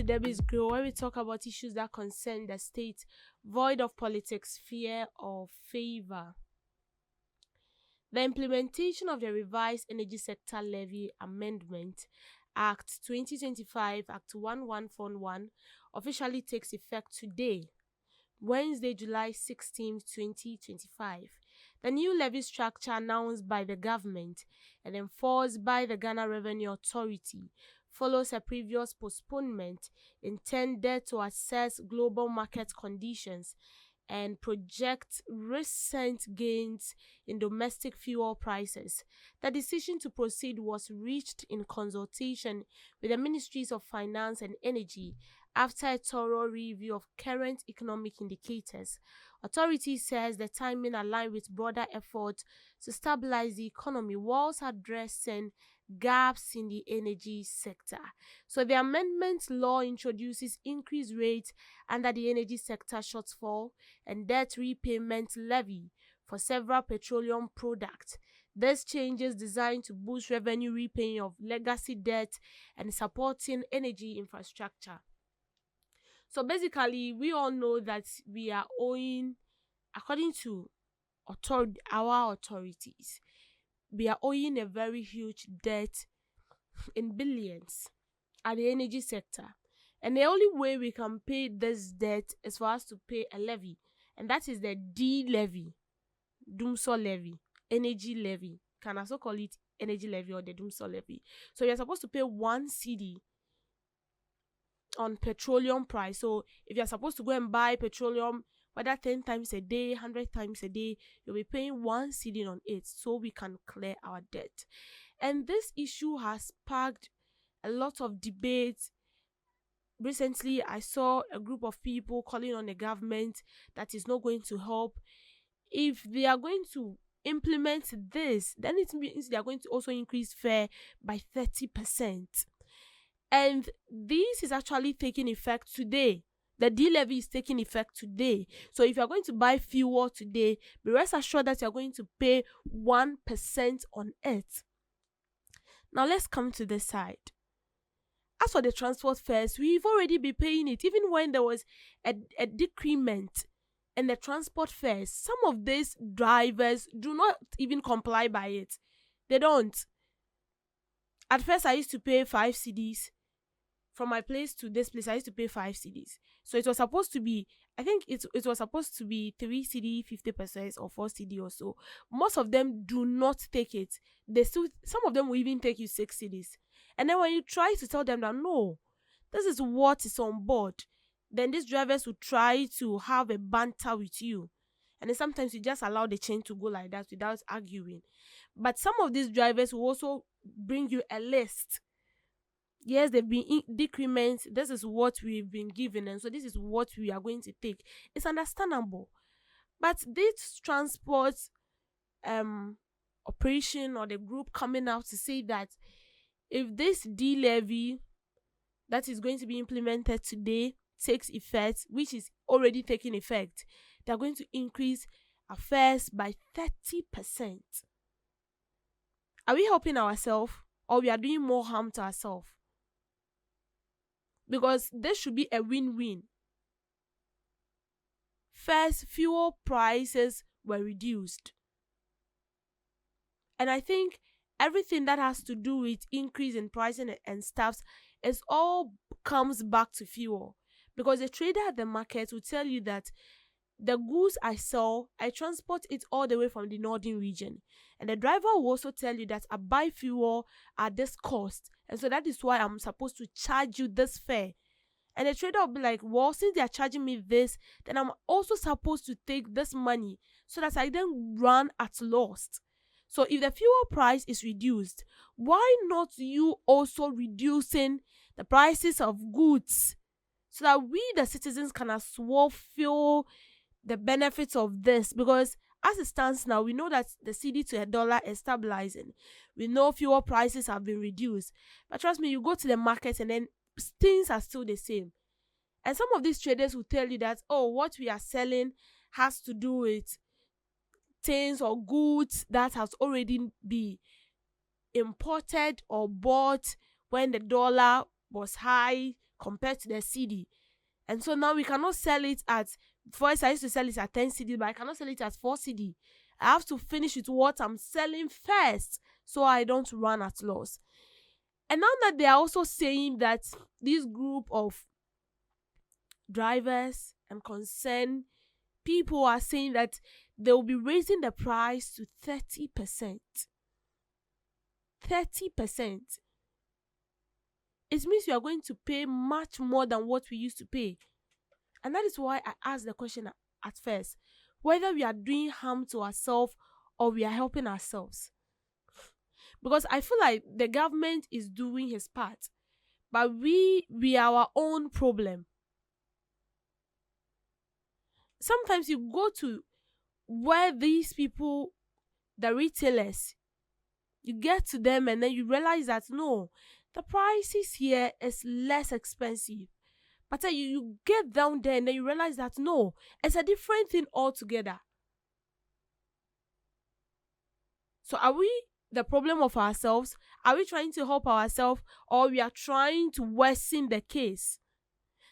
Debbie's Grow, where we talk about issues that concern the state, void of politics, fear, or favor. The implementation of the revised Energy Sector Levy Amendment Act 2025, Act 1141, officially takes effect today, Wednesday, July 16, 2025. The new levy structure announced by the government and enforced by the Ghana Revenue Authority follows a previous postponement intended to assess global market conditions and project recent gains in domestic fuel prices. The decision to proceed was reached in consultation with the Ministries of Finance and Energy after a thorough review of current economic indicators. Authority says the timing aligned with broader efforts to stabilize the economy whilst addressing gaps in the energy sector. So the amendment law introduces increased rates under the energy sector shortfall and debt repayment levy for several petroleum products. These changes designed to boost revenue repaying of legacy debt and supporting energy infrastructure. So basically, we all know that we are owing, according to our authorities, we are owing a very huge debt in billions at the energy sector. And the only way we can pay this debt is for us to pay a levy. And that is the D levy, Dumso levy, energy levy. Can also call it energy levy or the Dumso levy. So you're supposed to pay 1 cedi on petroleum price. So if you're supposed to go and buy petroleum, whether 10 times a day, 100 times a day, you'll be paying 1 cedi on it so we can clear our debt. And this issue has sparked a lot of debate. Recently, I saw a group of people calling on the government that is not going to help. If they are going to implement this, then it means they are going to also increase fare by 30%. And this is actually taking effect today. The D levy is taking effect today. So if you're going to buy fuel today, be rest assured that you're going to pay 1% on it. Now let's come to this side. As for the transport fares, we've already been paying it. Even when there was a decrement in the transport fares, some of these drivers do not even comply by it. They don't. At first, I used to pay 5 cedis. From my place to this place, I used to pay 5 cedis. So it was supposed to be, I think it was supposed to be 3 cedi, 50% or 4 cedi or so. Most of them do not take it. Some of them will even take you 6 cedis. And then when you try to tell them that no, this is what is on board, then these drivers will try to have a banter with you. And then sometimes you just allow the chain to go like that without arguing. But some of these drivers will also bring you a list. Yes, they've been decrements. This is what we've been given, and so this is what we are going to take. It's understandable. But this transport operation or the group coming out to say that if this D levy that is going to be implemented today takes effect, which is already taking effect, they're going to increase our fares by 30%. Are we helping ourselves, or we are doing more harm to ourselves? Because this should be a win-win. First, fuel prices were reduced. And I think everything that has to do with increase in pricing and stuff is all comes back to fuel. Because the trader at the market will tell you that the goods I sell, I transport it all the way from the northern region. And the driver will also tell you that I buy fuel at this cost. And so that is why I'm supposed to charge you this fare. And the trader will be like, well, since they are charging me this, then I'm also supposed to take this money so that I then run at loss. So if the fuel price is reduced, why not you also reducing the prices of goods so that we, the citizens, can as well feel the benefits of this? Because as it stands now, we know that the cedi to a dollar is stabilizing. We know fuel prices have been reduced. But trust me, you go to the market and then things are still the same. And some of these traders will tell you that, oh, what we are selling has to do with things or goods that has already been imported or bought when the dollar was high compared to the cedi. And so now we cannot sell it at, first I used to sell it at 10 cedi, but I cannot sell it at 4 cedi. I have to finish with what I'm selling first so I don't run at loss. And now that they are also saying that this group of drivers and concerned people are saying that they will be raising the price to 30%. 30%. It means you are going to pay much more than what we used to pay. And that is why I asked the question at first, whether we are doing harm to ourselves or we are helping ourselves. Because I feel like the government is doing his part, but we are our own problem. Sometimes you go to where these people, the retailers, you get to them and then you realize that no, the prices here is less expensive. But then you get down there and then you realize that no, it's a different thing altogether. So are we the problem of ourselves? Are we trying to help ourselves, or we are trying to worsen the case?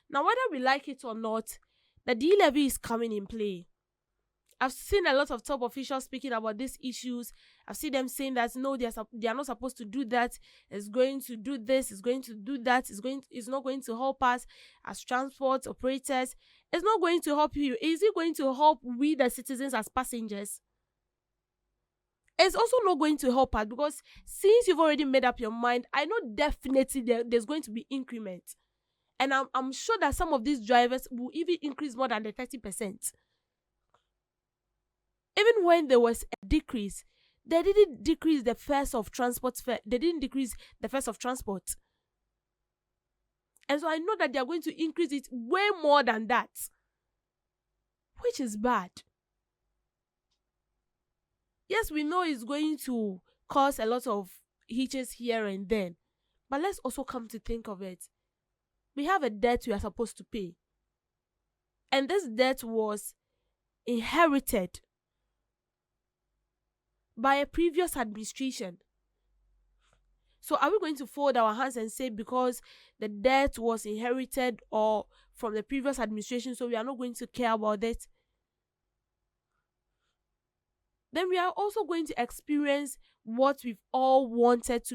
Now, whether we like it or not, the D-levy is coming in play. I've seen a lot of top officials speaking about these issues. I've seen them saying that no, they are not supposed to do that. It's going to do this. It's going to do that. It's not going to help us as transport operators. It's not going to help you. Is it going to help we the citizens as passengers? It's also not going to help us, because since you've already made up your mind, I know definitely there's going to be increment. And I'm sure that some of these drivers will even increase more than the 30%. Even when there was a decrease, they didn't decrease the fares of transport fare. They didn't decrease the fares of transport. And so I know that they are going to increase it way more than that, which is bad. Yes, we know it's going to cause a lot of hitches here and then, but let's also come to think of it. We have a debt we are supposed to pay. And this debt was inherited by a previous administration. So are we going to fold our hands and say because the debt was inherited or from the previous administration, so we are not going to care about it? Then we are also going to experience what we've all wanted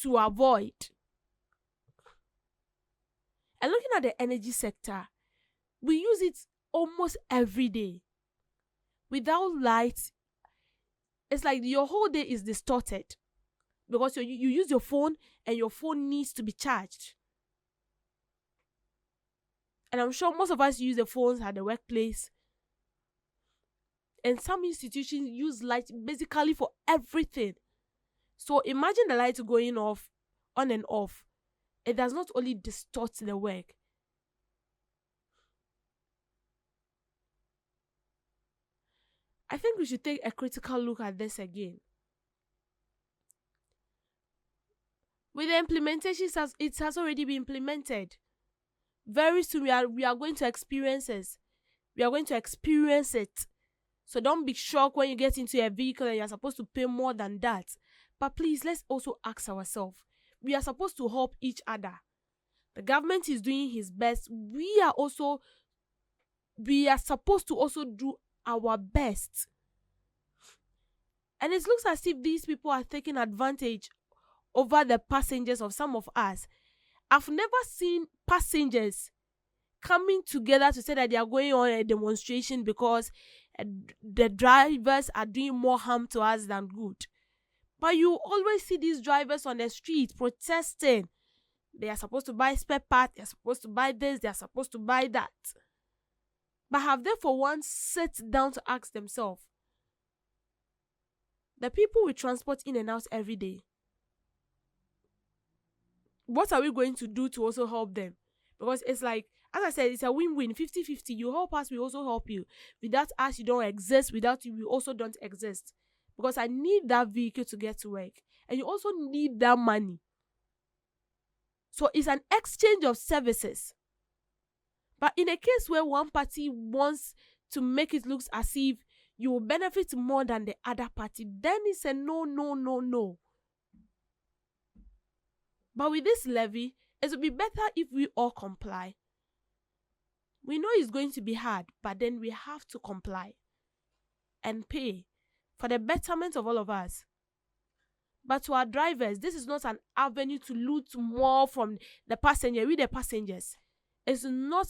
to avoid. And looking at the energy sector, we use it almost every day. Without light, it's like your whole day is distorted, because you use your phone and your phone needs to be charged. And I'm sure most of us use the phones at the workplace. And some institutions use light basically for everything. So imagine the light going off, on and off. It does not only distort the work. I think we should take a critical look at this again. With the implementation, it has already been implemented. Very soon we are going to experience it. We are going to experience it. So don't be shocked when you get into a vehicle and you're supposed to pay more than that. But please, let's also ask ourselves. We are supposed to help each other. The government is doing his best. We are supposed to also do our best. And it looks as if these people are taking advantage over the passengers of some of us. I've never seen passengers coming together to say that they are going on a demonstration because the drivers are doing more harm to us than good. But you always see these drivers on the street protesting. They are supposed to buy spare parts, they are supposed to buy this, they are supposed to buy that. But have they for once sat down to ask themselves, the people we transport in and out every day, what are we going to do to also help them? Because it's like, as I said, it's a win-win, 50-50. You help us, we also help you. Without us, you don't exist. Without you, we also don't exist. Because I need that vehicle to get to work. And you also need that money. So it's an exchange of services. But in a case where one party wants to make it look as if you will benefit more than the other party, then it's a no. But with this levy, It would be better if we all comply. We know it's going to be hard, but then we have to comply and pay for the betterment of all of us. But to our drivers, this is not an avenue to loot more from the passenger. We the passengers. It's not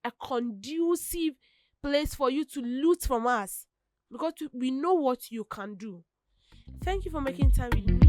a conducive place for you to loot from us, because we know what you can do. Thank you for making time with me.